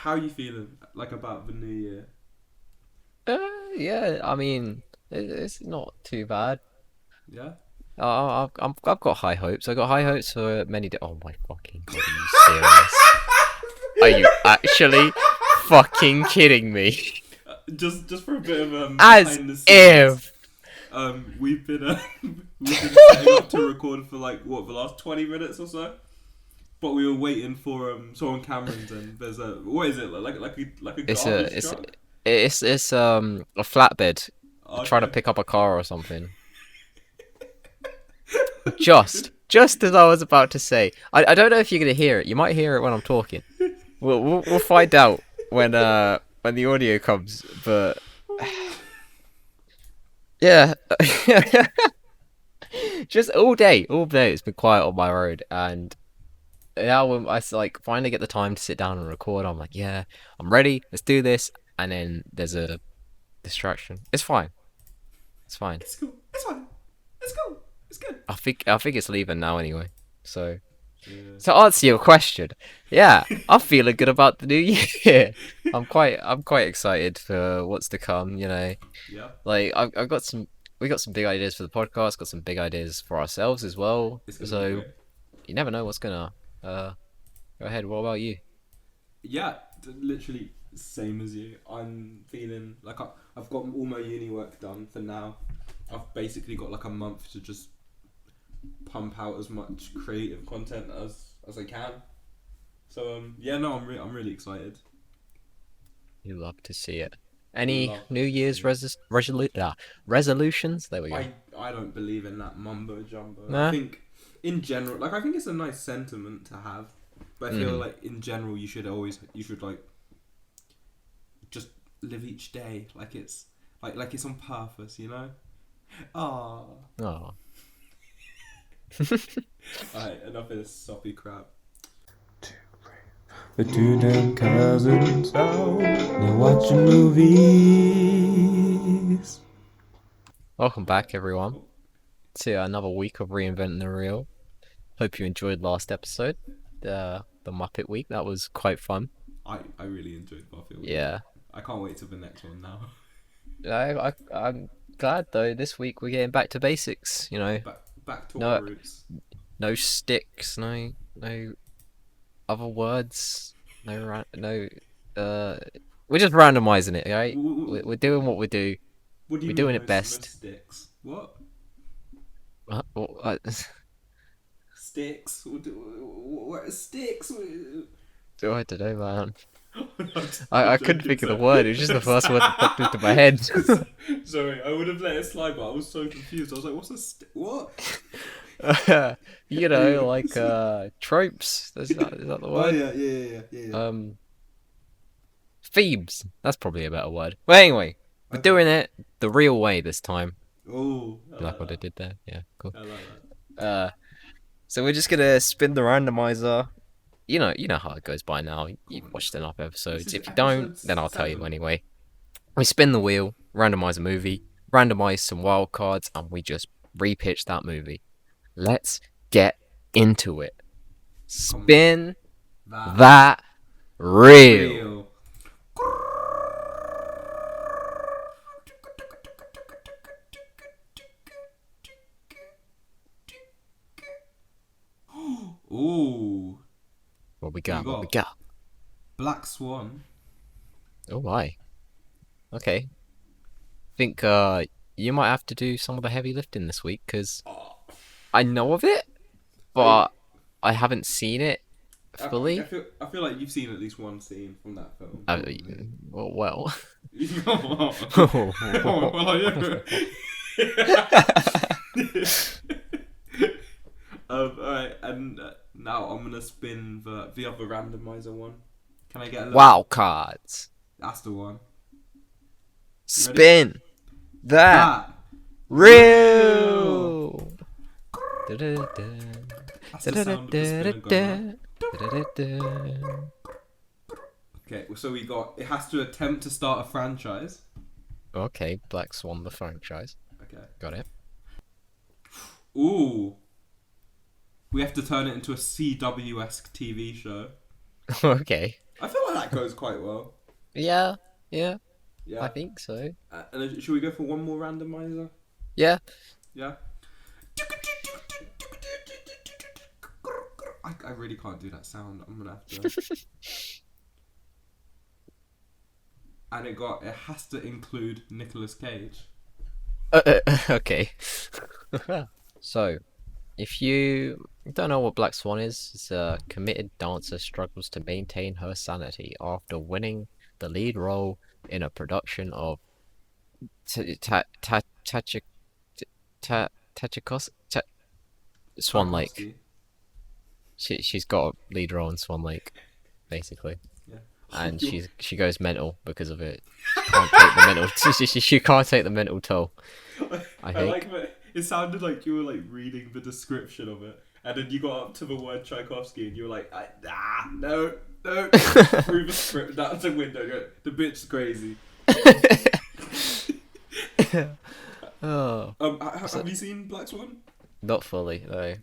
how are you feeling like about the new year? Yeah, I mean, it's not too bad. Yeah. I've got high hopes. I got high hopes for many. Oh my fucking god, are you serious? Are you actually fucking kidding me? Just for a bit of As behind the scenes. if We've been we've been setting up to record for like what the last 20 minutes or so. But we were waiting for someone Cameron's and there's a what is it like a it's garbage truck? a flatbed trying to Okay. pick up a car or something. Just as I was about to say, I don't know if you're gonna hear it. You might hear it when I'm talking. We'll find out when the audio comes. But yeah, just all day it's been quiet on my road, and now when like finally get the time to sit down and record, I'm like, yeah, I'm ready. Let's do this. And then there's a distraction. It's fine. It's fine. It's cool. It's fine. It's cool. It's good. I think it's leaving now anyway. So Yeah. to answer your question, yeah, I'm feeling good about the new year. I'm quite excited for what's to come. Yeah. Like I've got some we got some big ideas for the podcast. Got some big ideas for ourselves as well. It's gonna be So great. you never know what's gonna go ahead. What about you? Yeah, literally same as you. I'm feeling like I've got all my uni work done for now. I've basically got like a month to just pump out as much creative content as I can. So yeah, no, I'm really excited. You love to see it. Any Love New to Year's see. resolutions? There we go. I don't believe in that mumbo jumbo. I Nah. think in general, like I think it's a nice sentiment to have, but I feel Mm. like in general you should like just live each day like it's like it's on purpose, you know? Ah. Oh. Alright, enough of this soppy crap. The two damn cousins out, they're watching movies. Welcome Alright. back, everyone, Oh, to another week of Reinventing the Reel. Hope you enjoyed last episode, the Muppet Week. That was quite fun. I really enjoyed Buffy. Yeah. I can't wait till the next one now. I'm glad though. This week we're getting back to basics. Back to our No roots. no sticks, no other words, no. Uh, we're just randomizing it, right? We're doing what we do. What do you We're mean doing no, it no best. sticks? What? Sticks? What are sticks? I don't know, man. I'm I couldn't joking, think of the sir. word. It was just the first word that popped into my head. Sorry, I would have let it slide, but I was so confused. I was like, what's a what? Like Anyways. tropes. Is that the Oh, word? yeah. Um, themes. That's probably a better word. Well, anyway, we're Okay. doing it the real way this time. Oh, I You like like what I that. did there? Yeah, cool. I like that. Uh, so we're just gonna spin the randomizer. You know how it goes by now. Come You've on. watched enough This episodes. is If you don't, episode then I'll tell you 7. anyway. We spin the wheel, randomize a movie, randomize some wild cards, and we just repitch that movie. Let's get into it. Come on. Spin That. that reel. Real. Ooh. What we What you got? What we got? got? Black Swan. Oh my. Okay. Think you might have to do some of the heavy lifting this week because Oh, I know of it, I, but I haven't seen it fully. I feel like you've seen at least one scene from that film, Uh, probably. well. Alright, and now I'm gonna spin the other randomizer one. Can I get a little? Wild cards. That's the one. You ready? Spin that That real. reel. That's the sound of the spinner going up. Okay, so we got. It has to attempt to start a franchise. Okay, Black Swan the franchise. Okay. Got it. Ooh. We have to turn it into a CW-esque TV show. Okay. I feel Oh, that goes quite well. Yeah, yeah, I Yeah. think so. And should we go for one more randomizer? Yeah. Yeah. I really can't do that sound. I'm gonna have to. And it has to include Nicolas Cage. Okay. So, if you don't know what Black Swan is, it's a committed dancer struggles to maintain her sanity after winning the lead role in a production of Tachikos Swan Lake. Tchaikovsky. She's got a lead role in Swan Lake, basically, Yeah. and she goes mental because of it. She can't take the mental. She can't take the mental toll. I I like think. that. It sounded like you were like reading the description of it, and then you got up to the word Tchaikovsky, and you were like, no, through the script, out the window. The bitch's crazy. Oh, Have you seen Black Swan? not fully though.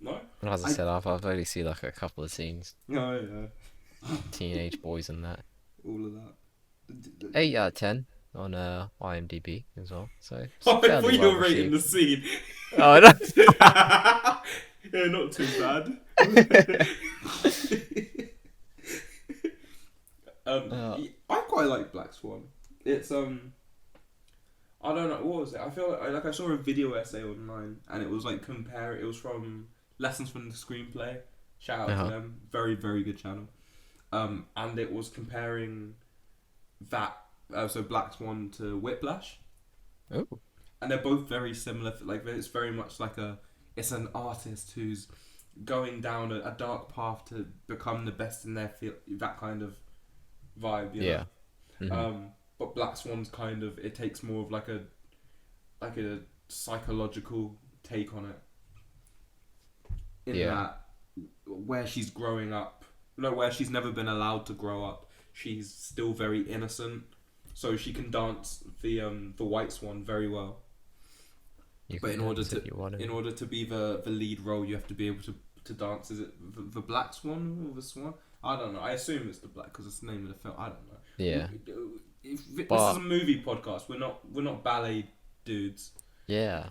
No. As I said, I've only seen like a couple of scenes. Oh yeah. Teenage boys and that. All of that. 8 out of 10 on IMDb as well. So it's Oh, I thought fairly you well were rating the received. scene. Oh no. Yeah, not too bad. I quite like Black Swan. It's I don't know, what was it? I feel like I saw a video essay online, and it was like it was from Lessons from the Screenplay. Shout out to them, very very good channel. And it was comparing that so Black Swan to Whiplash. Oh. And they're both very similar. Like it's very much like it's an artist who's going down a dark path to become the best in their field. That kind of vibe, you know? Yeah. Mm-hmm. But Black Swan's kind of, it takes more of like a psychological take on it. In that, where she's growing up, where she's never been allowed to grow up, she's still very innocent, so she can dance the White Swan very well. But in order to be the lead role, you have to be able to dance. Is it the Black Swan or the Swan? I don't know. I assume it's the Black because it's the name of the film. I don't know. Yeah. This is a movie podcast. We're not ballet dudes. Yeah.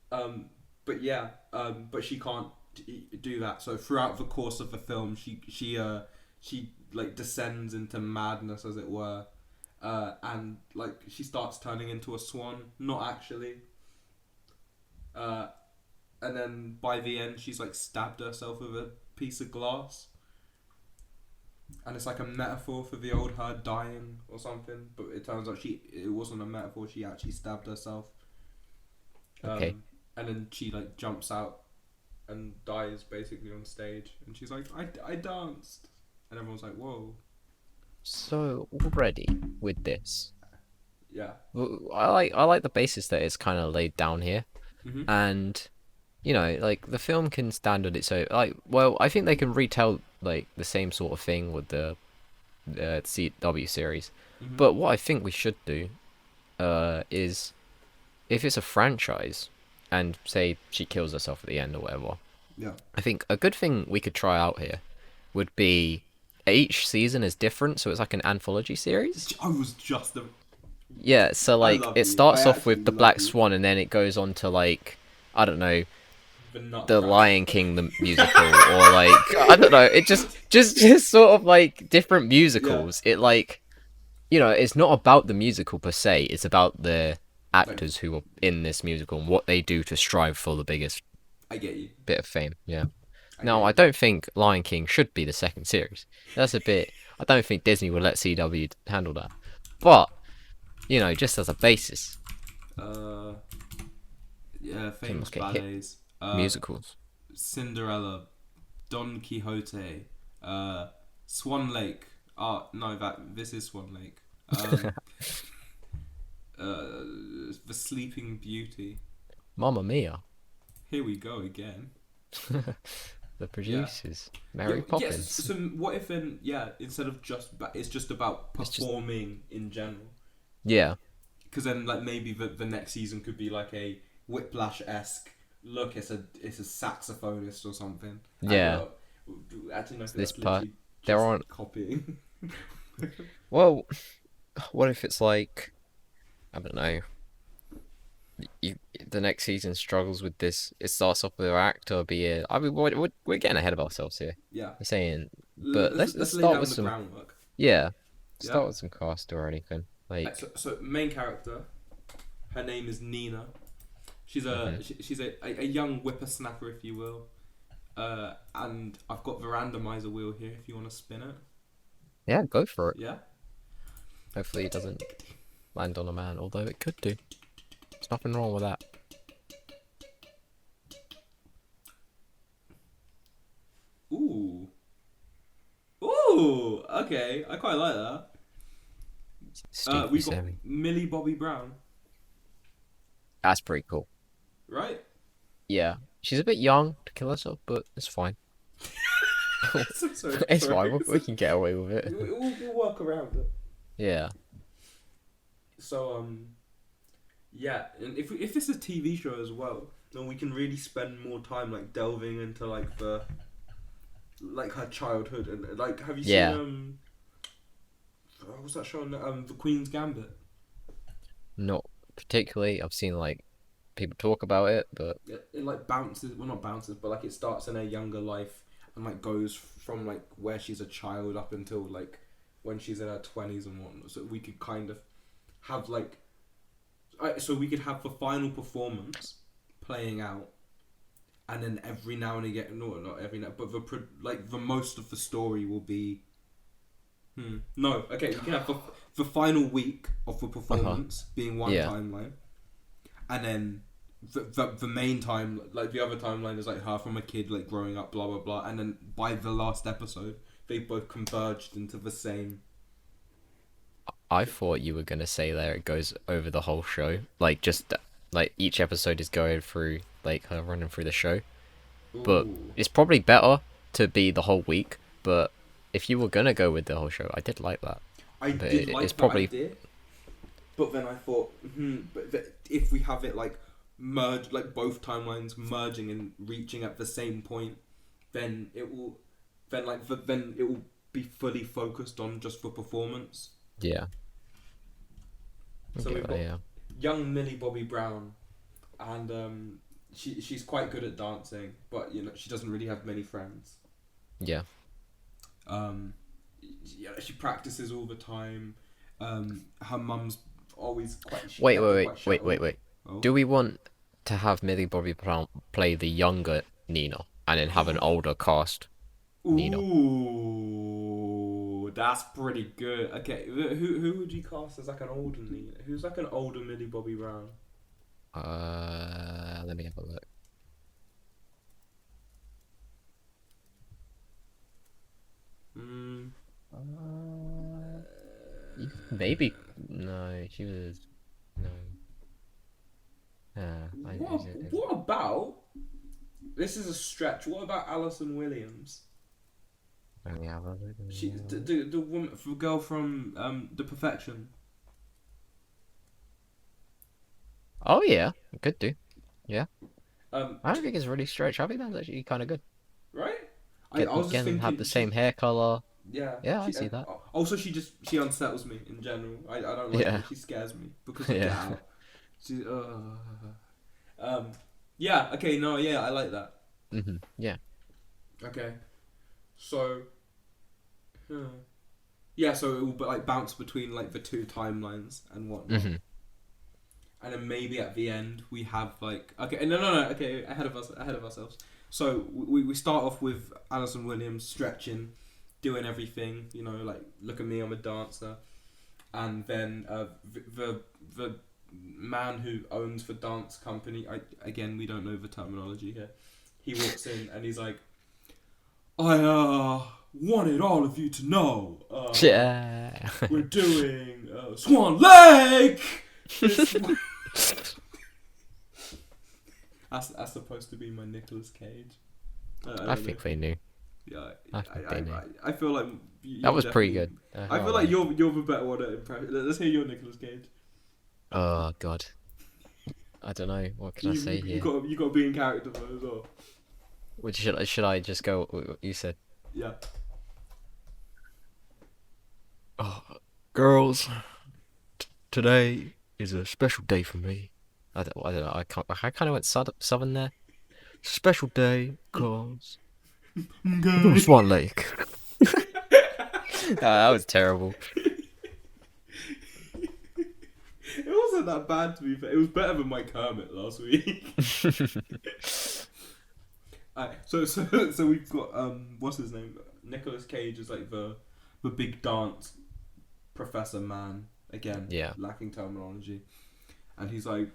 But she can't do that. So throughout the course of the film, she like descends into madness, as it were, and like she starts turning into a swan. Not actually. And then by the end, she's like stabbed herself with a piece of glass. And it's like a metaphor for the old her dying or something, but it turns out it wasn't a metaphor. She actually stabbed herself. Okay. And then she like jumps out and dies basically on stage, and she's like, I danced, and everyone's like, whoa. So already with this, Yeah. I like the basis that it's kind of laid down here, and you know, like the film can stand on its own. Like, well, I think they can retell like the same sort of thing with the CW series. But what I think we should do is, if it's a franchise, and say she kills herself at the end or whatever, I think a good thing we could try out here would be each season is different, so it's like an anthology series. I was just Yeah, so like it starts off with the Black Swan, and then it goes on to like, I don't know, the Lion King the musical, or like I don't know, it just sort of like different musicals. It like, you know, it's not about the musical per se, it's about the actors who are in this musical and what they do to strive for the biggest bit of fame. I don't think Lion King should be the second series. That's a bit, I don't think Disney would let CW handle that, but you know, just as a basis. Famous ballets, musicals, Cinderella, Don Quixote, Swan Lake. This is Swan Lake. The Sleeping Beauty. Mamma Mia. Here we go again. The producers, Mary Poppins. Yes. So what if instead of it's just about performing in general. Yeah. Because then like maybe the next season could be like a Whiplash-esque. Look, it's a saxophonist or something. Yeah. Actually, no, this there Just aren't. copying. Well, what if it's like, I don't know, you, the next season struggles with this. It starts off with an actor being. I mean, we're getting ahead of ourselves here. Yeah. I'm saying, but let's Let's lay start down with the some. groundwork. Yeah, Yeah. start with some cast or anything. Like, So main character, her name is Nina. She's mhm. she's a young whippersnapper, if you will. And I've got the randomizer wheel here if you want to spin it. Yeah, go for it. Yeah. Hopefully, it doesn't land on a man, although it could do. There's nothing wrong with that. Ooh. Ooh. Okay, I quite like that. Steve We've got Buscemi. Millie Bobby Brown, That's pretty cool. right? Yeah, she's a bit young to kill herself, but it's fine. Sorry. It's fine. We can get away with it. We'll work around it. Yeah. So yeah, and if it's a TV show as well, then we can really spend more time like delving into like the like her childhood and like have you Yeah. seen what was that show on The Queen's Gambit? Not particularly. I've seen like people talk about it, but It like bounces, well not bounces, but like it starts in her younger life and like goes from like where she's a child up until like when she's in her 20s and whatnot. So we could kind of have like so we could have the final performance playing out, and then every now and again, no, not every now, but the most of the story will be. No, okay, we can have the final week of the performance being one Yeah. timeline, and then the main time, like the other timeline is like her from a kid, like growing up, blah blah blah, and then by the last episode, they both converged into the same. I thought you were gonna say there it goes over the whole show, like just like each episode is going through like her running through the show. But Ooh. it's probably better to be the whole week. But if you were gonna go with the whole show, I did like that. I But did it's like probably that idea, but then I thought, if we have it like merge, like both timelines merging and reaching at the same point, then it will, then it will be fully focused on just the performance. yeah. So Okay, we've got yeah. young Millie Bobby Brown, and she's quite good at dancing, but you know she doesn't really have many friends. Yeah. Um, yeah, she practices all the time. Her mum's always quite. She Wait, kept her wait, quite wait, wait, sheltered. wait, wait. Oh. Do we want to have Millie Bobby Brown play the younger Nina and then have an older cast Nina? Ooh, that's pretty good. Okay, who would you cast as like an older Nina? Who's like an older Millie Bobby Brown? Let me have a look. Maybe no. She was no. What about? This is a stretch. What about Alison Williams? Let me have a look. She the woman, the girl from The Perfection. Oh yeah, could do. Yeah, Um, I don't think it's really stretched. I think that's actually kind of good. right? I Get was just again thinking have the same hair color. Yeah. Yeah, I see that. Also, she unsettles me in general. I don't like Yeah. her. She scares me because of Yeah. Get Out. She, yeah. Okay. No. Yeah. I like that. Yeah. Okay. So. Yeah. So it will like bounce between like the two timelines and whatnot. And then maybe at the end we have like no okay ahead of ourselves. So we start off with Alison Williams stretching, doing everything, you know, like look at me, I'm a dancer, and then the man who owns the dance company, again we don't know the terminology here, he walks in and he's like, I wanted all of you to know Yeah. we're doing Swan Lake. That's supposed to be my Nicolas Cage. I think they knew. Yeah, I think they knew. I feel like That was pretty good. I feel like you're the better one at impression. Let's hear your Nicolas Cage. Oh god. I don't know. What can I say You here? got to be in character though as well. Which should I just go with what you said? Yeah. Girls, today is a special day for me. I don't know. I kind of went southern there. Special day, cause we're going to Okay. Swan Lake. That was terrible. It wasn't that bad to be fair. It was better than my Kermit last week. So we've got what's his name? Nicolas Cage is like the big dance professor man again. Yeah. Lacking terminology, and he's like,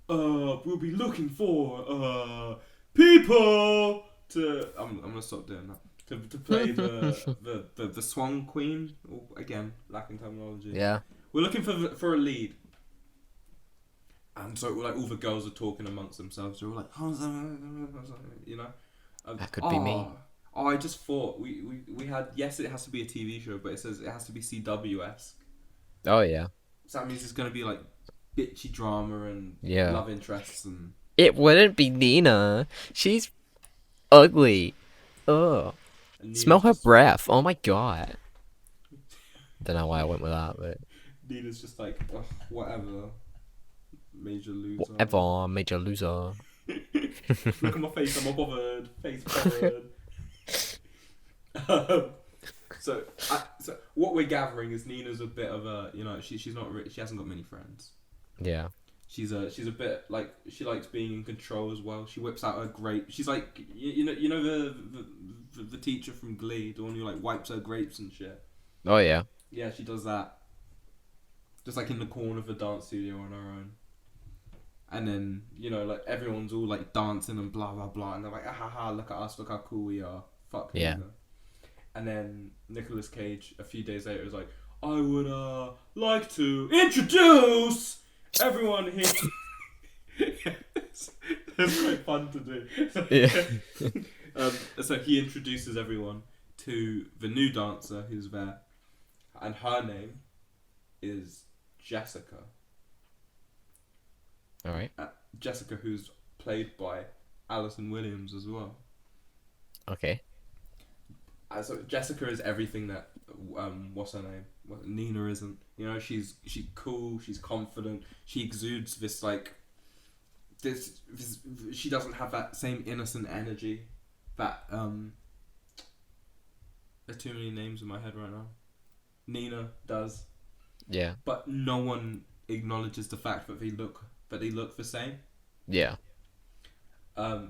we'll be looking for people to. I'm gonna stop doing that. To play the Swan Queen. Again, lacking terminology. Yeah. We're looking for a lead. And so like all the girls are talking amongst themselves. They're all like, you know, That could be me. Oh, I just thought we had, yes, it has to be a TV show, but it says it has to be CW-esque. Oh yeah. So that means it's gonna be like bitchy drama and Yeah. love interests and. It wouldn't be Nina. She's ugly. Ugh. And Smell Nina's her just, breath. Oh my god. Don't know why I went with that, but Nina's just like, ugh, whatever. Major loser. whatever. Major loser. Look at my face. I'm not bothered. Face bothered. um, so what we're gathering is Nina's a bit of a, you know, she's not she hasn't got many friends. Yeah. She's a bit like, she likes being in control as well. She whips out her grape. She's like, you know the teacher from Glee, the one who like wipes her grapes and shit. Oh yeah. Yeah, she does that. Just like in the corner of the dance studio on her own. And then, you know, like everyone's all like dancing and blah blah blah, and they're like, ah ha ha, look at us, look how cool we are. Fuck Yeah. Nina. And then Nicolas Cage a few days later was like, I would like to introduce everyone here. It's quite fun to do. Yeah. So he introduces everyone to the new dancer who's there, and her name is Jessica. All right. Jessica, who's played by Alison Williams as well. Okay. So Jessica is everything that what's her name? Nina isn't. You know, she's cool. She's confident. She exudes this like this. She doesn't have that same innocent energy that there's too many names in my head right now. Nina does, Yeah. but no one acknowledges the fact that they look the same. Yeah.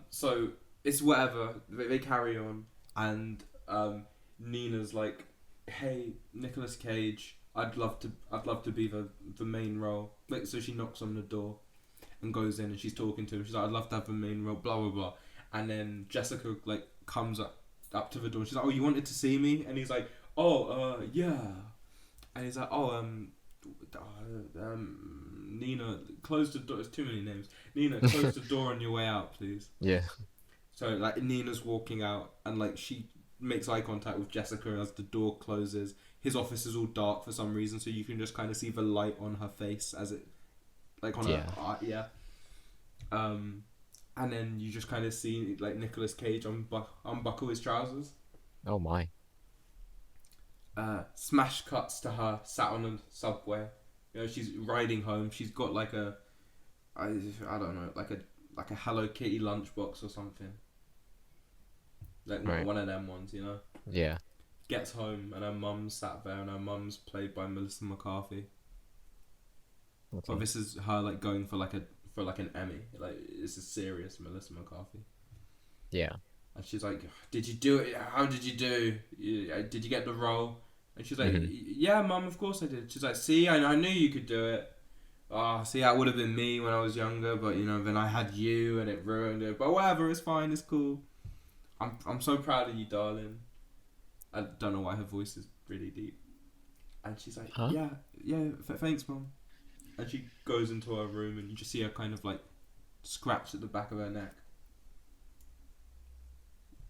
So it's whatever. They carry on, and Nina's like, "Hey, Nicolas Cage, I'd love to be the main role." Like, so she knocks on the door, and goes in, and she's talking to him. She's like, "I'd love to have the main role." Blah blah blah. And then Jessica like comes up to the door. And she's like, "Oh, you wanted to see me?" And he's like, "Oh, yeah." And he's like, "Oh, Nina, close the door." There's too many names. Nina, close the door on your way out, please. Yeah. So like Nina's walking out, and like she makes eye contact with Jessica as the door closes. His office is all dark for some reason, so you can just kind of see the light on her face as it, like on her art, yeah. And then you just kind of see like Nicolas Cage unbuckle his trousers. Oh my. Smash cuts to her sat on a subway. You know, she's riding home. She's got like I don't know, like a Hello Kitty lunchbox or something. Like Right. one of them ones, you know. Yeah. Gets home and her mum's sat there, and her mum's played by Melissa McCarthy. Okay. But this is her like going for like an Emmy. Like, it's a serious Melissa McCarthy. Yeah. And she's like, "Did you do it? How did you do? Did you get the role?" And she's like, "Yeah, Mum, of course I did." She's like, "See, I knew you could do it. Oh, see, that would have been me when I was younger, but you know, then I had you and it ruined it. But whatever, it's fine, it's cool. I'm so proud of you, darling." I don't know why her voice is really deep. And she's like, Huh? "Yeah, thanks, Mum." And she goes into her room, and you just see her kind of like scratch at the back of her neck.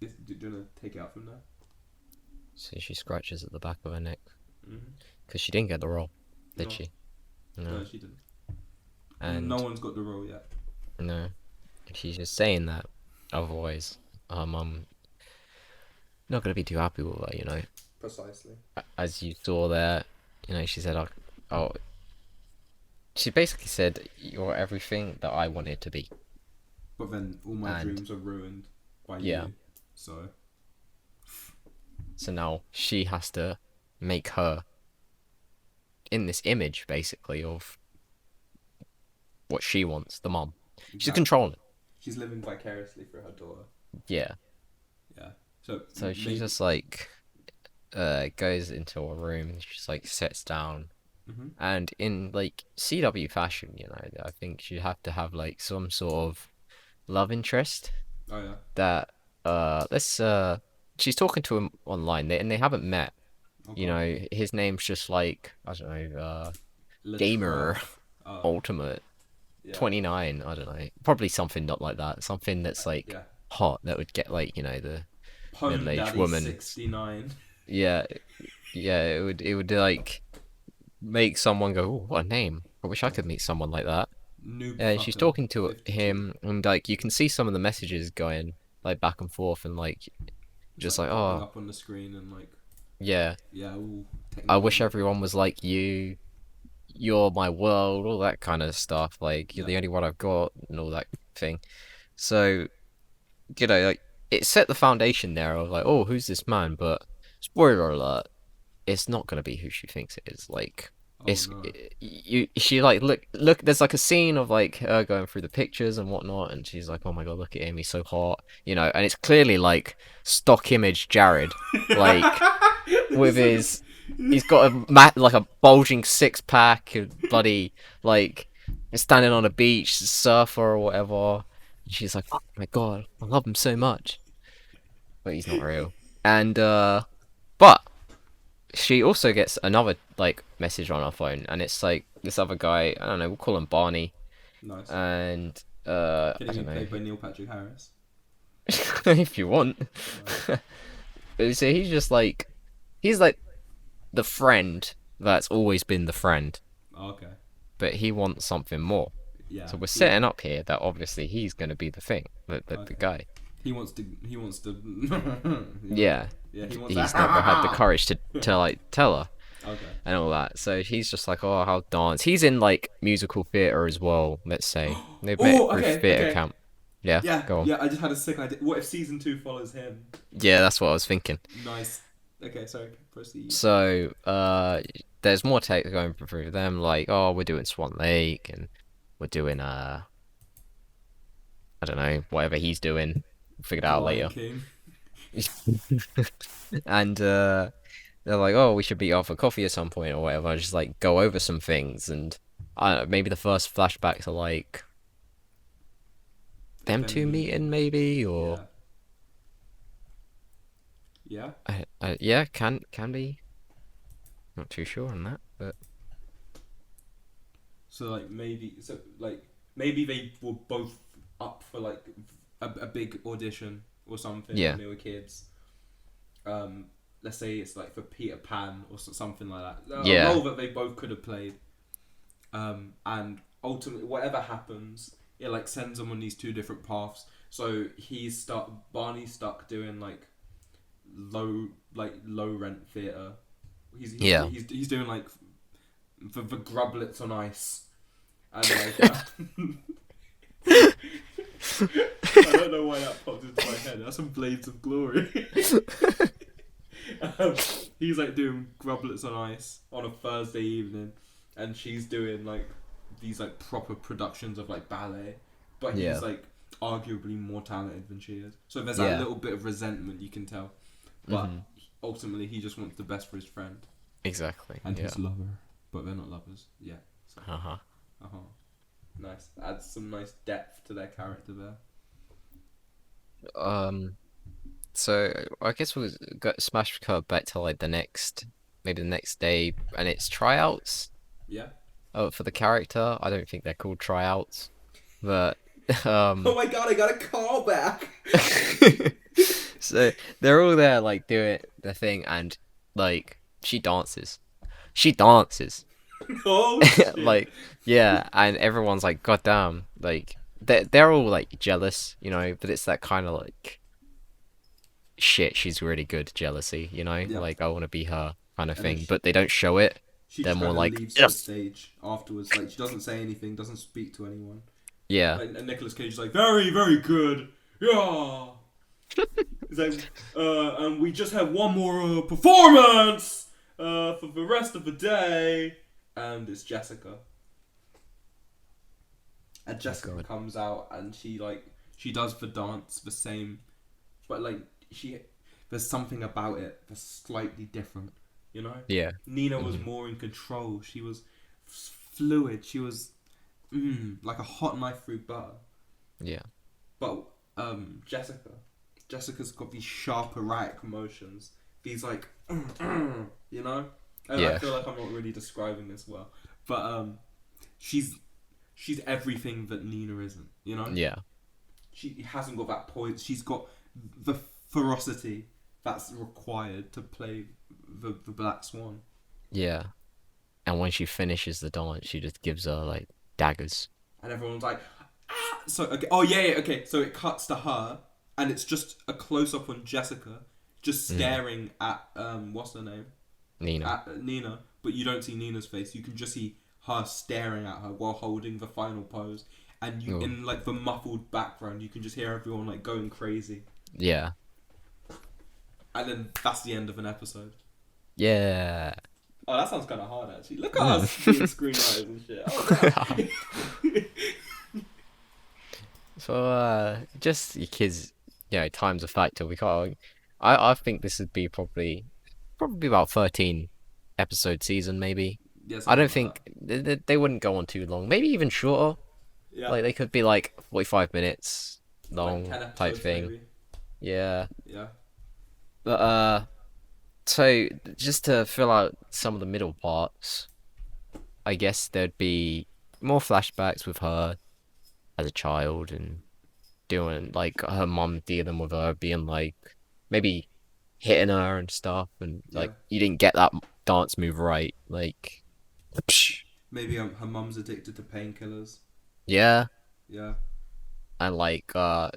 Do you want to take it out from there? So she scratches at the back of her neck. Mm-hmm. Because she didn't get the role, did No. she? No, she didn't. And No one's got the role yet. no. She's just saying that. Otherwise, her mum not going to be too happy with her, you know. Precisely. As you saw there, she said, "Oh," she basically said, "You're everything that I wanted to be." But then all my And dreams are ruined by yeah, you. So so now she has to make her in this image, basically, of what she wants, the mom. She's exactly, controlling. she's living vicariously through her daughter. Yeah. Yeah. So So she maybe. just like goes into a room, she just like sits down, Hmm. and in like CW fashion, I think she'd have to have like some sort of love interest Oh yeah. that let's she's talking to him online, and they haven't met. Oh god. His name's just like, I don't know, Latra. Gamer Oh Ultimate yeah. 29, I don't know. Probably something not like that. Something that's like Yeah. hot that would get like, the Pony middle-aged Daddy woman. 69. Yeah, yeah, it would like make someone go, "Oh, what a name. I wish I Yeah. could meet someone like that." Noob And she's fucker talking to 52. him, and like you can see some of the messages going like back and forth, and like It's just like like, popping "Oh, up on the screen and like, yeah, yeah, all I wish technology. everyone was like you. You're my world," all that kind of stuff. Like you're Yeah. the only one I've got, and all that thing. So like it set the foundation there of like, oh, who's this man? But spoiler alert, it's not gonna be who she thinks it is. Like, Oh no. she like look. There's like a scene of like her going through the pictures and whatnot, and she's like, oh my god, look at him, he's so hot, and it's clearly like stock image Jared, like with It's like his. He's got like a bulging six pack, bloody like standing on a beach, surfer or whatever. She's like, oh my god, I love him so much, but he's not real. And but she also gets another like message on her phone, and it's like this other guy. I don't know. We'll call him Barney, nice. and Can I he be don't know played by Neil Patrick Harris? if you want. Nice. So he's like the friend that's always been the friend, Oh, okay. but he wants something more. Yeah. So we're He setting up here that obviously he's going to be the thing, the okay. guy. He wants to. He wants to. Yeah. Yeah, Yeah. He wants he's never had the to. courage to like tell her Okay. and all that. So he's just like, oh, how dance. He's in like musical theatre as well. Let's say they've met Oh. through Okay. theatre Okay. camp. Yeah, Yeah. go on. Yeah. I just had a sick idea. What if season 2 follows him? Yeah, that's what I was thinking. Nice. Okay. Sorry. Proceed. So there's more takes going through them. Like, oh, we're doing Swan Lake, and we're doing I don't know, whatever he's doing. We'll figure it The out Lion later. King. And they're like, oh, we should meet up for coffee at some point or whatever. Just like go over some things, and I don't know, maybe the first flashbacks are like them Them two meeting. meeting, maybe, or Yeah. Yeah. yeah, can be. Not too sure on that, but So like maybe maybe they were both up for like a big audition or something yeah, when they were kids. Um, let's say it's like for Peter Pan or something like that. A yeah, role that they both could have played. And ultimately, whatever happens, it like sends them on these two different paths. So Barney's stuck doing like low rent theatre. yeah. He's doing like the grublets on ice. And like, I don't know why that popped into my head. That's some Blades of Glory. um, he's like doing grublets on ice on a Thursday evening, and she's doing like these like proper productions of like ballet, but Yeah, he's like arguably more talented than she is. So there's that yeah. little bit of resentment you can tell, but Hmm. ultimately he just wants the best for his friend Exactly. and Yeah. his lover, but they're not lovers. Yeah. So, Uh huh. nice. Adds some nice depth to their character there. Um. So I guess we'll smash cut back to like maybe the next day, and it's tryouts. Yeah. Oh, for the character. I don't think they're called tryouts, but Oh my god! I got a call back. so they're all there like doing the thing, and like she dances. She dances. Oh shit. Like yeah, and everyone's like, God damn, like they're all like jealous, but it's that kind of like shit, she's really good jealousy, Yeah. like I want to be her kind of And then thing, but they don't show it. She They're just more kind of like, leaves the yes, stage afterwards. Like she doesn't say anything, doesn't speak to anyone. yeah, And Nicolas Cage is like, very, very good. Yeah. He's like, and we just have one more performance for the rest of the day. And it's Jessica. And Jessica God. comes out and she does the dance the same, but like there's something about it that's slightly different, you know. Yeah. Nina was more in control. She was fluid. She was like a hot knife through butter. Yeah. But Jessica's got these sharp erratic motions. These like you know. And Yeah. I feel like I'm not really describing this well, but she's everything that Nina isn't. You know. Yeah. She hasn't got that poise. She's got the ferocity that's required to play the Black Swan. Yeah. And when she finishes the dance, she just gives her like daggers. And everyone's like, ah! So okay, oh yeah, okay. So it cuts to her, and it's just a close up on Jessica, just staring at what's her name, Nina. at Nina. But you don't see Nina's face. You can just see her staring at her while holding the final pose. And you, in like the muffled background, you can just hear everyone like going crazy. Yeah. And then that's the end of an episode. Yeah. Oh, that sounds kind of hard actually. Look at us being screenwriters and shit. Oh, no. So just your kids, time's a factor. We can't. I think this would be probably about 13 episode season maybe. Yeah, I don't something think like they wouldn't go on too long. Maybe even shorter. yeah. Like they could be like 45 minutes long like 10 type episodes, thing. maybe. Yeah. Yeah. But so just to fill out some of the middle parts, I guess there'd be more flashbacks with her as a child and doing like her mum dealing with her being like maybe hitting her and stuff, and like you didn't get that dance move right, like psh. Maybe her mum's addicted to painkillers. Yeah. Yeah. And like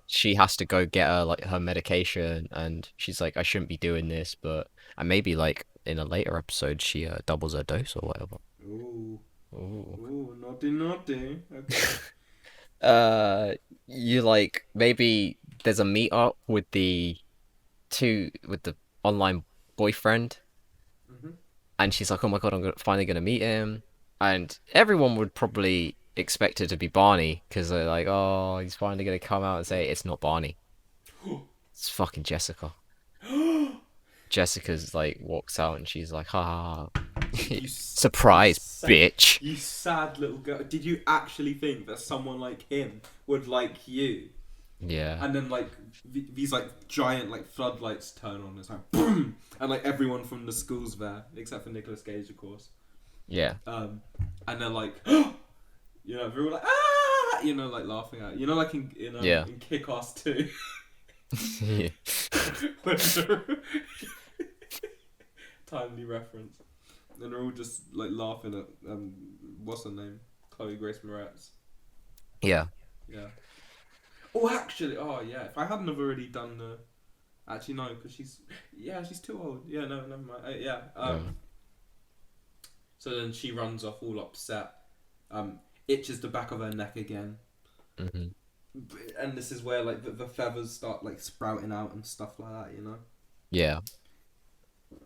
she has to go get her like her medication, and she's like, I shouldn't be doing this, but and maybe like in a later episode she doubles her dose or whatever. Ooh. Ooh. Ooh, naughty. Okay. You like maybe there's a meet up with the online boyfriend, and she's like, oh my god, I'm finally gonna meet him, and everyone would probably expect it to be Barney because they're like, oh, he's finally gonna come out and say it's not Barney, it's fucking Jessica. Jessica's like walks out and she's like, ha, surprise, bitch. You sad little girl. Did you actually think that someone like him would like you? Yeah. And then like these like giant like floodlights turn on. It's like boom, and like everyone from the school's there except for Nicolas Cage, of course. Yeah. And they're like, you know, everyone like ah, you know, like laughing at, you know, like in Kick-Ass 2. Yeah. Timely reference. And they're all just like laughing at what's her name? Chloe Grace Moretz. Yeah. Yeah. Oh, actually, if I hadn't have already done the, actually no, because she's too old. Yeah, no, never mind. So then she runs off all upset, itches the back of her neck again, and this is where like the feathers start like sprouting out and stuff like that, you know. Yeah.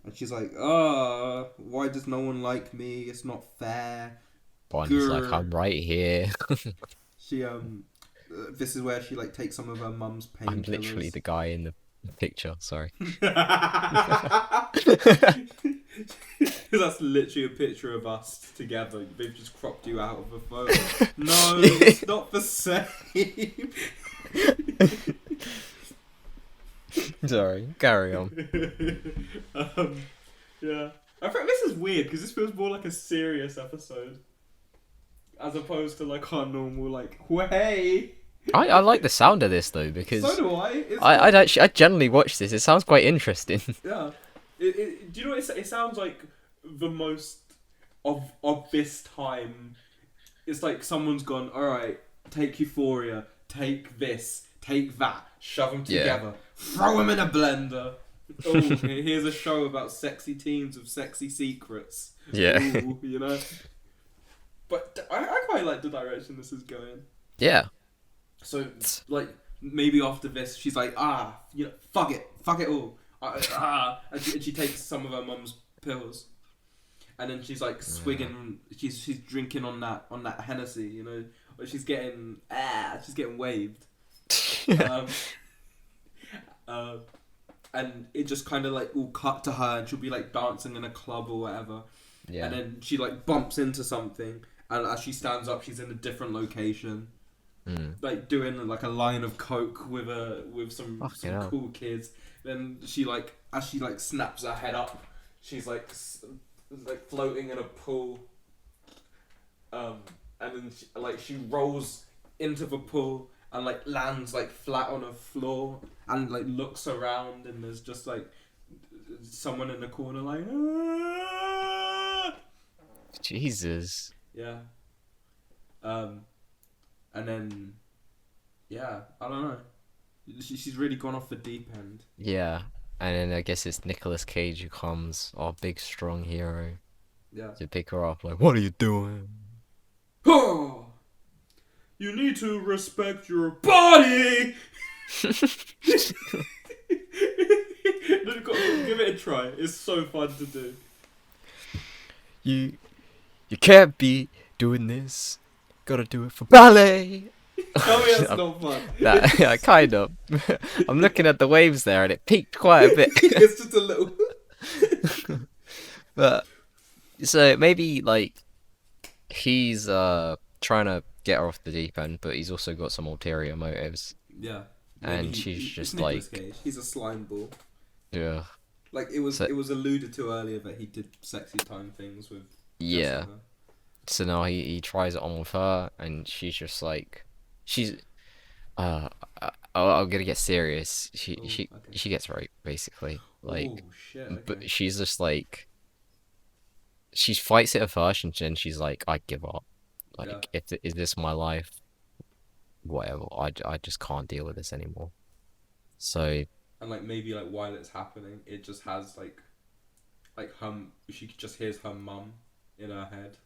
And she's like, oh, why does no one like me? It's not fair. Barney's like, I'm right here. She this is where she like takes some of her mum's painkillers. I'm literally the guy in the picture. Sorry. That's literally a picture of us together. They've just cropped you out of a photo. No, it's not the same. Sorry, carry on. Yeah, I think this is weird because this feels more like a serious episode as opposed to like our normal like hey. I like the sound of this though because So do I. I generally watch this. It sounds quite interesting. Yeah. Do you know what it sounds like? The most of this time. It's like someone's gone, alright, take Euphoria, take this, take that, shove them together, throw them in a blender. Oh, here's a show about sexy teens with sexy secrets. Yeah. Ooh, you know. But I quite like the direction this is going. Yeah. So, like, maybe after this, she's like, fuck it all. And she takes some of her mum's pills, and then she's like swigging. She's drinking on that Hennessy, you know. Or she's getting waved. Um, and it just kind of like all cut to her, and she'll be like dancing in a club or whatever. Yeah. And then she like bumps into something, and as she stands up, she's in a different location. Like doing like a line of coke with some cool kids. Then she like as she like snaps her head up, she's like floating in a pool. And then she rolls into the pool and like lands like flat on the floor and like looks around, and there's just like someone in the corner like Jesus. yeah. And then, yeah, I don't know. She's really gone off the deep end. Yeah. And then I guess it's Nicolas Cage who comes, our big strong hero, Yeah. to pick her up. Like, what are you doing? Oh, you need to respect your body. Give it a try. It's so fun to do. You can't be doing this. Gotta do it for ballet. Tell me that's not fun. Yeah, kind of. I'm looking at the waves there, and it peaked quite a bit. It's just a little. But so maybe like he's trying to get her off the deep end, but he's also got some ulterior motives. Yeah. And she's just Nicolas like, Cage. He's a slime ball. yeah, Like it was alluded to earlier that he did sexy time things with. yeah. Jessica. So now he tries it on with her, and she's just like, she's I'm gonna get serious. Okay. She gets raped basically. Like, oh shit. Okay. but she's just like, she fights it at first, and then she's like, I give up. Like, is this my life? Whatever. I just can't deal with this anymore. So. And like maybe like while it's happening, it just has like she just hears her mum in her head.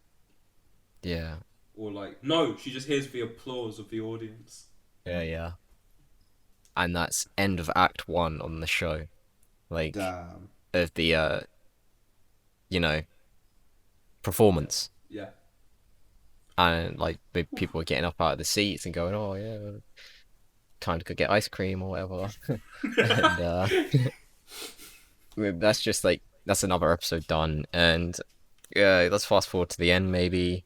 Yeah. Or like no, she just hears the applause of the audience. Yeah. And that's end of Act 1 on the show. Like, damn. Of the performance. Yeah. And like people are getting up out of the seats and going, oh yeah, time to go get ice cream or whatever. And that's just like, that's another episode done. And let's fast forward to the end maybe.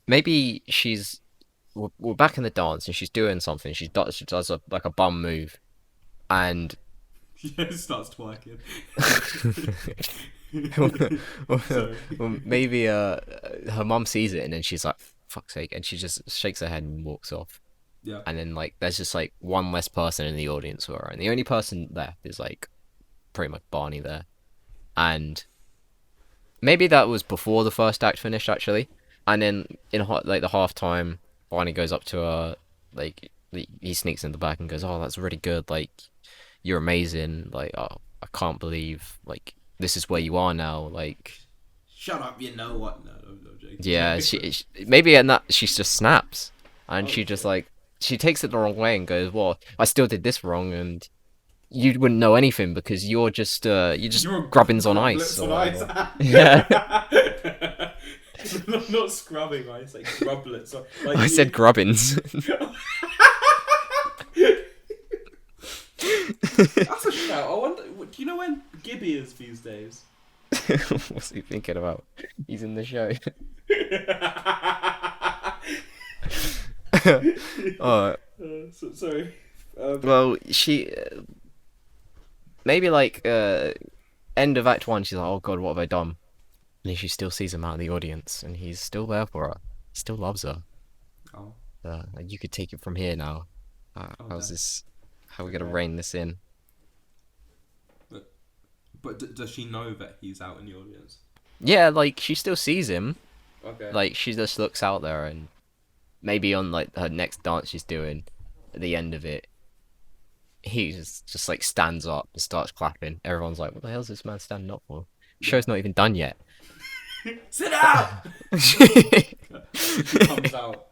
Maybe we're back in the dance and she's doing something. She does like a bum move, and she starts twerking. well, maybe her mum sees it, and then she's like, fuck's sake, and she just shakes her head and walks off. Yeah. And then like there's just like one less person in the audience for her, and the only person left is like pretty much Barney there. And maybe that was before the first act finished actually. And then in like the halftime, Barney goes up to her, like he sneaks in the back and goes, "Oh, that's really good. Like, you're amazing. Like, oh, I can't believe like this is where you are now. Like, shut up. You know what? No, joking. Yeah, she maybe at that she just snaps, and she just like she takes it the wrong way and goes, "Well, I still did this wrong, and you wouldn't know anything because you're just grubbins on ice." On ice. Yeah. Not scrubbing ice, like grublets. Like, I said grubbins. That's a shout. I wonder. Do you know when Gibby is these days? What's he thinking about? He's in the show. Sorry. Well, she maybe like end of Act 1. She's like, "Oh God, what have I done?" And then she still sees him out in the audience, and he's still there for her. He still loves her. Oh. You could take it from here now. How's this? How are we gonna rein this in? But does she know that he's out in the audience? Yeah, like she still sees him. Okay. Like she just looks out there, and maybe on like her next dance she's doing, at the end of it, he just like stands up and starts clapping. Everyone's like, "What the hell's this man standing up for?" Yeah. Show's not even done yet. Sit down. She comes out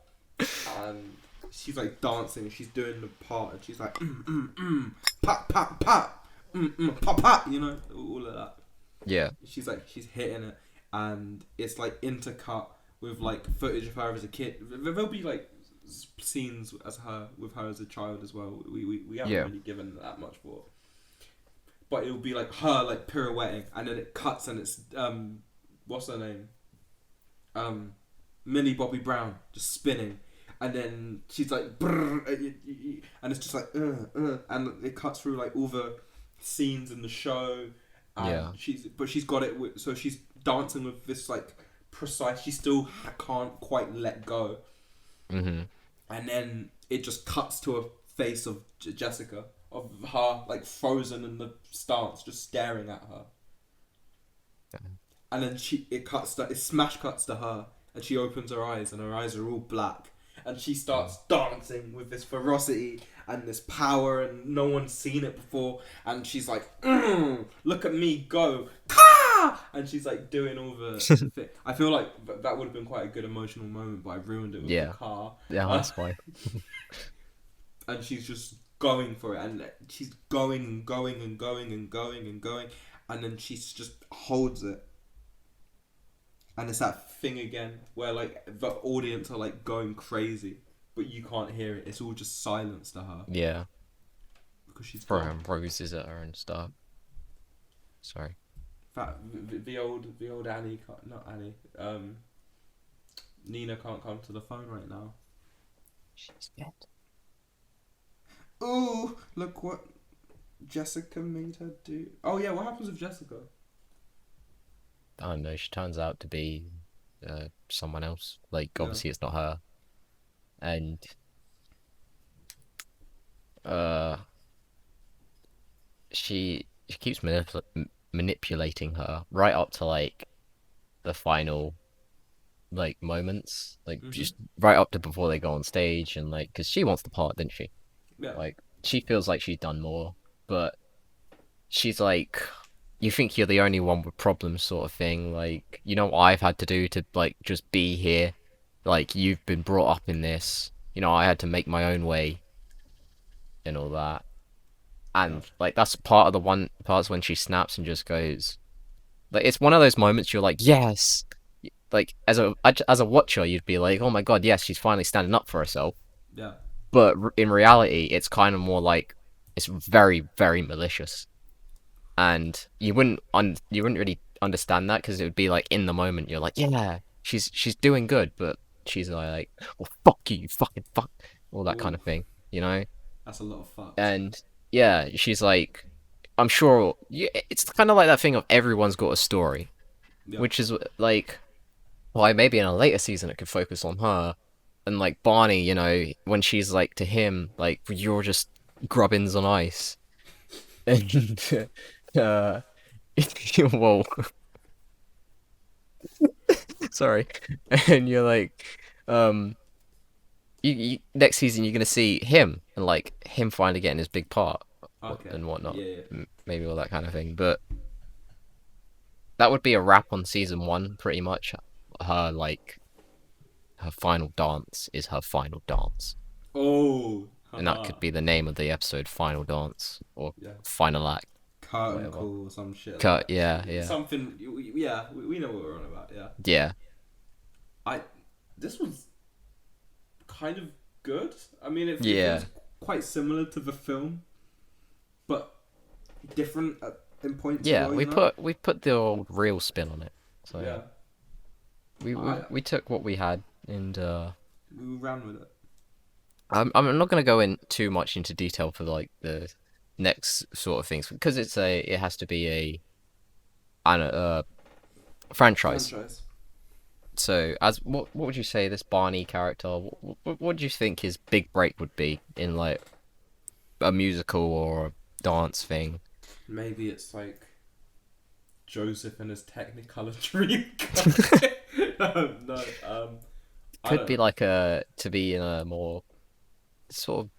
and she's like dancing. She's doing the part, and she's like, pat pat pat, pat pat. You know, all of that. Yeah. She's like, she's hitting it, and it's like intercut with like footage of her as a kid. There'll be like scenes as her with her as a child as well. We haven't really given that much thought, but it'll be like her like pirouetting, and then it cuts, and it's what's her name, Millie Bobby Brown just spinning, and then she's like brrr, and it's just like and it cuts through like all the scenes in the show. And she's got it so she's dancing with this like precise, she still can't quite let go. And then it just cuts to a face of Jessica, of her like frozen in the stance, just staring at her. And then it smash cuts to her, and she opens her eyes, and her eyes are all black, and she starts dancing with this ferocity and this power, and no one's seen it before, and she's like, look at me go, Ka! And she's like doing all the thing. I feel like that would have been quite a good emotional moment, but I ruined it with the car. Yeah, that's fine. And she's just going for it, and she's going and going and going and going and going, and then she just holds it. And it's that thing again where like the audience are like going crazy, but you can't hear it. It's all just silence to her. Yeah. Because she's throwing roses at her and stuff. Sorry. The old Annie, not Annie. Nina can't come to the phone right now. She's dead. Ooh, look what Jessica made her do. Oh yeah, what happens with Jessica? I don't know. She turns out to be someone else. Like obviously it's not her, and she keeps manipulating her right up to like the final like moments, like just right up to before they go on stage, and like because she wants the part, didn't she? Yeah. Like she feels like she's done more, but she's like, you think you're the only one with problems, sort of thing. Like, you know what I've had to do to like just be here. Like you've been brought up in this. You know, I had to make my own way, and all that. And like that's part of the one parts when she snaps and just goes, like it's one of those moments you're like, yes. Like as a watcher, you'd be like, oh my god, yes, she's finally standing up for herself. Yeah. But in reality, it's kind of more like it's very, very malicious, and you wouldn't really understand that because it would be like in the moment you're like, yeah, she's doing good, but she's like, well, fuck you, you fucking fuck, all that kind of thing, you know. That's a lot of fuck. And yeah, she's like, I'm sure it's kind of like that thing of everyone's got a story, which is like, why maybe in a later season it could focus on her. And like Barney, you know, when she's like to him, like you're just grubbins on ice, and whoa, sorry, and you're like, you next season you're gonna see him and like him finally getting his big part and whatnot, maybe all that kind of thing. But that would be a wrap on season 1, pretty much. Her like. Her final dance is her final dance. Oh. And that could be the name of the episode, Final Dance, or Final Act. Curtain call or some shit. Yeah. Something, we know what we're on about, Yeah. This was kind of good. I mean, it feels quite similar to the film, but different in points. Yeah, we put the old real spin on it. So yeah. We took what we had and we ran with it. I'm not going to go in too much into detail for like the next sort of things because it has to be a franchise. So what would you say this Barney character? What do you think his big break would be in like a musical or a dance thing? Maybe it's like Joseph and his Technicolor dream. Could be like to be in a more sort of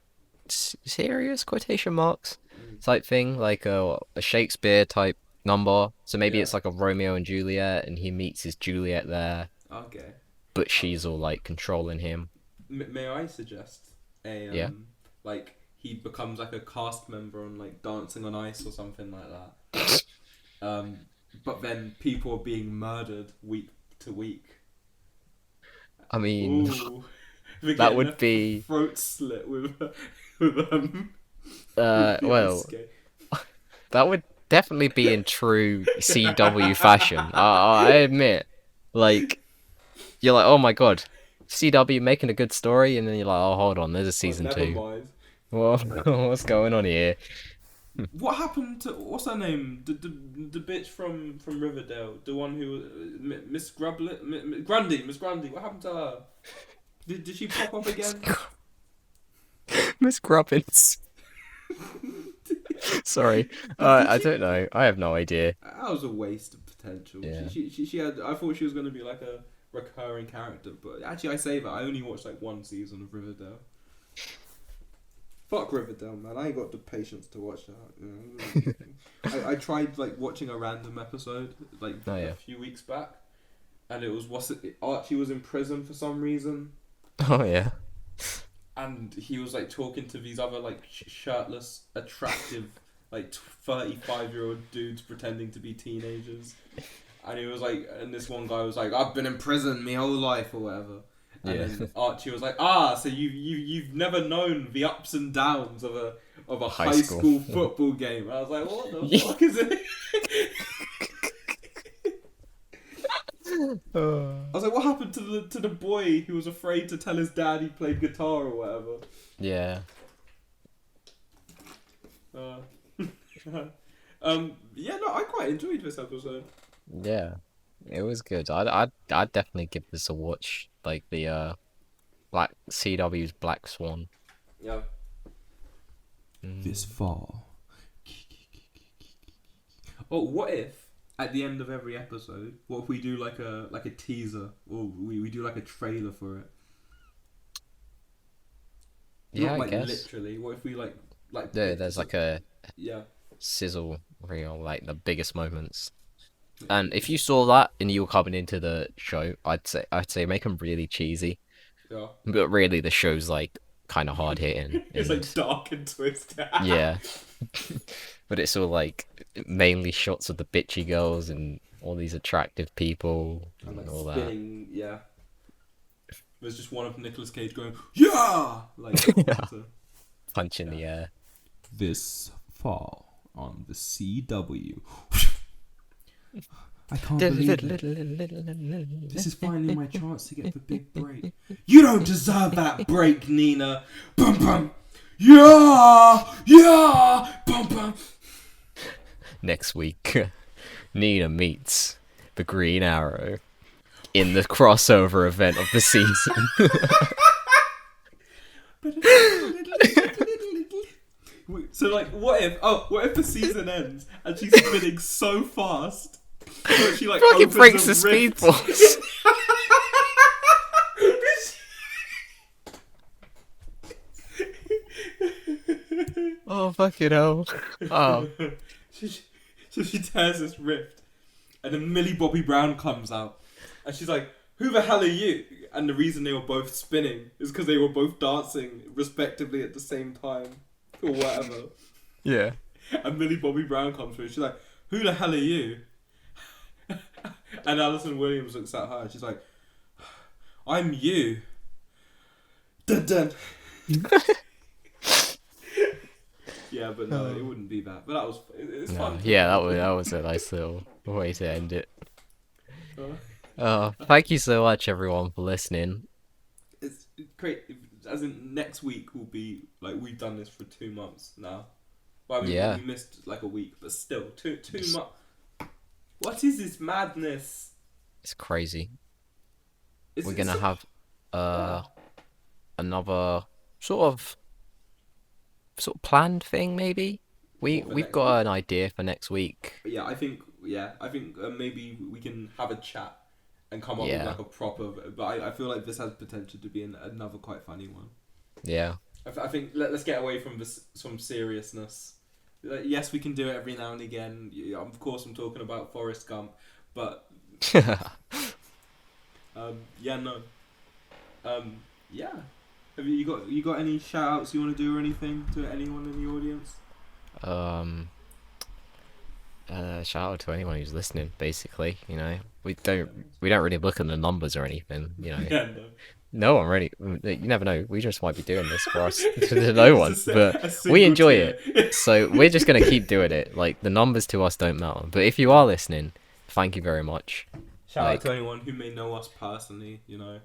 serious quotation marks Mm. type thing, like a Shakespeare type number. So maybe Yeah. it's like a Romeo and Juliet, and he meets his Juliet there, Okay. but Uh, she's all like controlling him. may I suggest a Yeah. like he becomes like a cast member on like Dancing on Ice or something like that. Um, but then people are being murdered week to week. I mean, Ooh, we're that getting would their be throat slit with with the well, ice skate. that would definitely be in true CW fashion. I admit, like you're like, oh my god, CW making a good story, and then you're like, oh hold on, there's a Well, season never two. mind. Well, what's going on here? What happened to what's her name? The bitch from Riverdale, the one who Miss Grublet, Miss Grundy. What happened to her? Did she pop up again? Miss Grubbins. Sorry, Did I she? don't know. I have no idea. That was a waste of potential. Yeah. She had. I thought she was going to be like a recurring character, but actually, I say that I only watched like one season of Riverdale. Fuck Riverdale, man. I ain't got the patience to watch that. You know? I tried like watching a random episode like Oh yeah. a few weeks back, and it was Archie was in prison for some reason, Oh yeah. and he was like talking to these other like shirtless, attractive, like 35-year-old dudes pretending to be teenagers. And he was like, and this one guy was like, I've been in prison my whole life or whatever. And Yeah. then Archie was like, so you've never known the ups and downs of a High high school. school football game. And I was like, what the Yeah. fuck is it? I was like, what happened to the boy who was afraid to tell his dad he played guitar or whatever? Yeah. Uh, yeah, no, I quite enjoyed this episode. Yeah. It was good. I'd definitely give this a watch. Like the Black CW's Black Swan. Yeah. This Mm. fall. Oh, what if at the end of every episode, what if we do like a teaser, or we do like a trailer for it? Yeah, Not I like guess. literally. What if we like There's like a yeah. sizzle reel, like the biggest moments. And if you saw that and you were coming into the show, I'd say make them really cheesy. Yeah. But really, the show's like kind of hard hitting, It's and like dark and twisted. yeah. But it's all like mainly shots of the bitchy girls and all these attractive people And and like all that. spinning, yeah. There's just one of Nicolas Cage going, yeah, like Yeah. so. Punch in the air. This fall on the CW. I can't believe it. This is finally my chance to get the big break. You don't deserve that break, Nina. Bum bum. Yeah, yeah. Bum bum. Next week, Nina meets the Green Arrow in the crossover event of the season. So like, what if the season ends and she's spinning so fast that she like Fucking opens breaks a the speed rift? force. Oh fucking hell! Oh she tears this rift, and then Millie Bobby Brown comes out, and she's like, "Who the hell are you?" And the reason they were both spinning is because they were both dancing respectively at the same time, or whatever. yeah. And Millie Bobby Brown comes through. She's like, "Who the hell are you?" And Alison Williams looks at her. And she's like, "I'm you." Dun dun. Yeah, but no, it wouldn't be that. But that was it's No, fun. yeah, that was a nice little way to end it. Uh, Thank you so much, everyone, for listening. it's great. As in, next week will be like we've done this for 2 months now. Well, I mean, Yeah. we missed like a week, but still, two months. What is this madness? It's crazy. It's, We're it's gonna so- have wow. another sort of planned thing, maybe. What, for We've next got week? an idea for next week. Yeah, I think maybe we can have a chat and come up with Yeah. like a proper. But I feel like this has potential to be another quite funny one. Yeah. I think let's get away from this some seriousness. Like, yes, we can do it every now and again. Yeah, of course, I'm talking about Forrest Gump, but yeah, no, yeah. Have you got any shout outs you want to do or anything to anyone in the audience? um, Shout out to anyone who's listening. Basically, you know, we don't really look at the numbers or anything. You know, Yeah, no. no one really. You never know. We just might be doing this for us to no one, It's but a we single enjoy tier. it. So we're just gonna keep doing it. Like the numbers to us don't matter. But if you are listening, thank you very much. Shout out Like, to anyone who may know us personally. You know,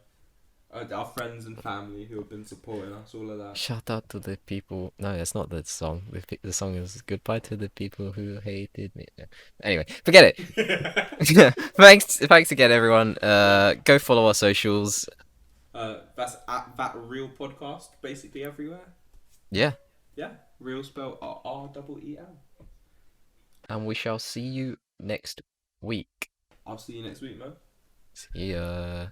our friends and family who have been supporting us. All of that. shout out to the people. No, that's not the song. The song is goodbye to the people who hated me. Anyway, forget it. Thanks again, everyone. Go follow our socials. That's at that real podcast basically everywhere. Yeah, Yeah, real spell REEL. and we shall see you next week. I'll see you next week, man. See ya.